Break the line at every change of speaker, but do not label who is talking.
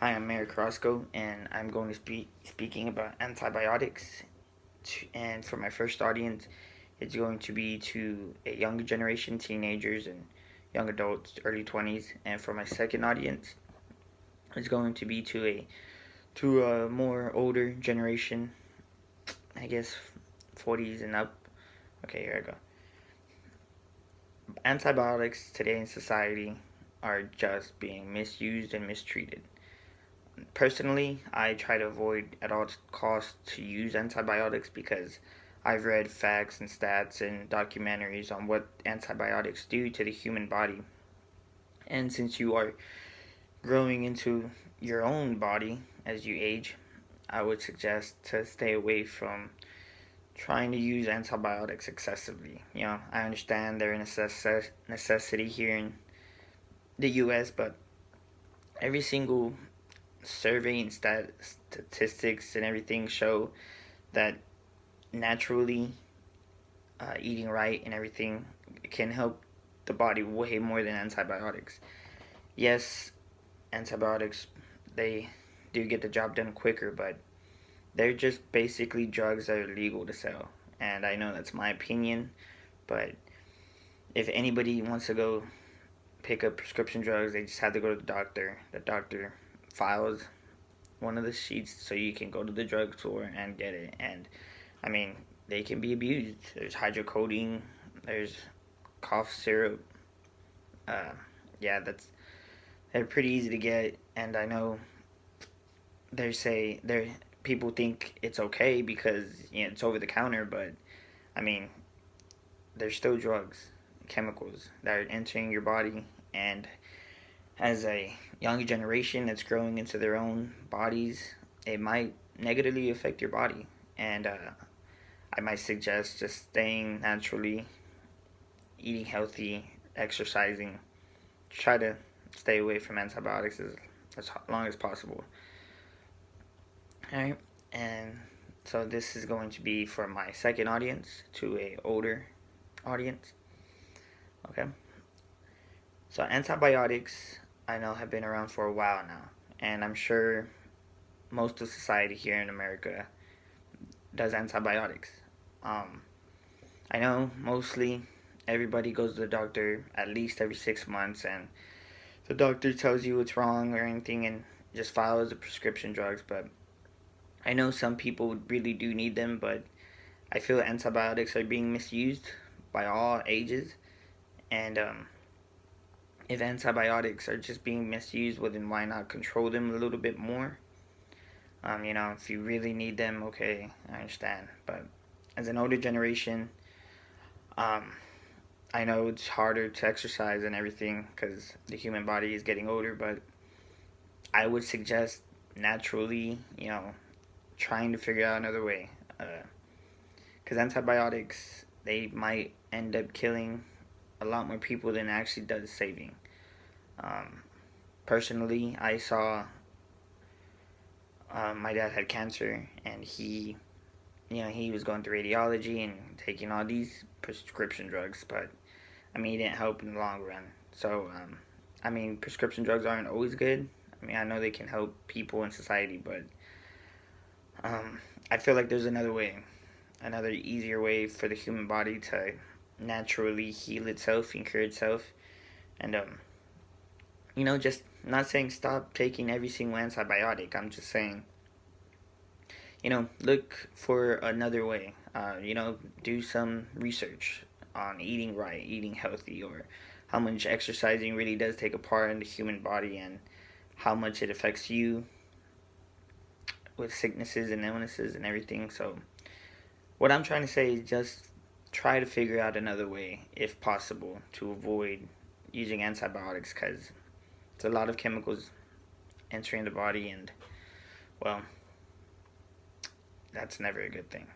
Hi, I'm Mayor Carrasco, and I'm going to be speaking about antibiotics. And for my first audience, it's going to be to a younger generation, teenagers and young adults, early 20s. And for my second audience, it's going to be to a more older generation, I guess 40s and up. Okay, here I go. Antibiotics today in society are just being misused and mistreated. Personally, I try to avoid at all costs to use antibiotics because I've read facts and stats and documentaries on what antibiotics do to the human body. And since you are growing into your own body as you age, I would suggest to stay away from trying to use antibiotics excessively. I understand they're a necessity here in the US, but every single survey and statistics and everything show that naturally eating right and everything can help the body way more than antibiotics. Yes, antibiotics, they do get the job done quicker, but they're just basically drugs that are legal to sell. And I know that's my opinion, but if anybody wants to go pick up prescription drugs, they just have to go to the doctor. The doctor files one of the sheets so you can go to the drugstore and get it. And I mean, they can be abused. There's hydrocodone, there's cough syrup. Uh, yeah, they're pretty easy to get, and I know they're people think it's okay because it's over the counter, but I mean, they're still drugs, chemicals that are entering your body, and as a younger generation that's growing into their own bodies, it might negatively affect your body. And I might suggest just staying naturally, eating healthy, exercising. Try to stay away from antibiotics as long as possible. Alright, and so this is going to be for my second audience to a older audience. Okay, so antibiotics I know have been around for a while now, and I'm sure most of society here in America does antibiotics. Um, I know mostly everybody goes to the doctor at least every 6 months, and the doctor tells you what's wrong or anything and just files the prescription drugs. But I know some people really do need them, but I feel antibiotics are being misused by all ages. And if antibiotics are just being misused, well, then why not control them a little bit more? If you really need them, okay, I understand. But as an older generation, um, I know it's harder to exercise and everything because the human body is getting older, but I would suggest naturally, trying to figure out another way. Because antibiotics, they might end up killing a lot more people than it actually does saving. Um, Personally, I saw my dad had cancer, and he was going through radiology and taking all these prescription drugs, but I mean, it didn't help in the long run. So, I mean, prescription drugs aren't always good. I mean, I know they can help people in society, but I feel like there's another way, another easier way for the human body to naturally heal itself and cure itself. And, just not saying stop taking every single antibiotic. I'm just saying, look for another way. Do some research on eating right, eating healthy, or how much exercising really does take a part in the human body and how much it affects you with sicknesses and illnesses and everything. So, what I'm trying to say is just try to figure out another way, if possible, to avoid using antibiotics because it's a lot of chemicals entering the body, and, well, that's never a good thing.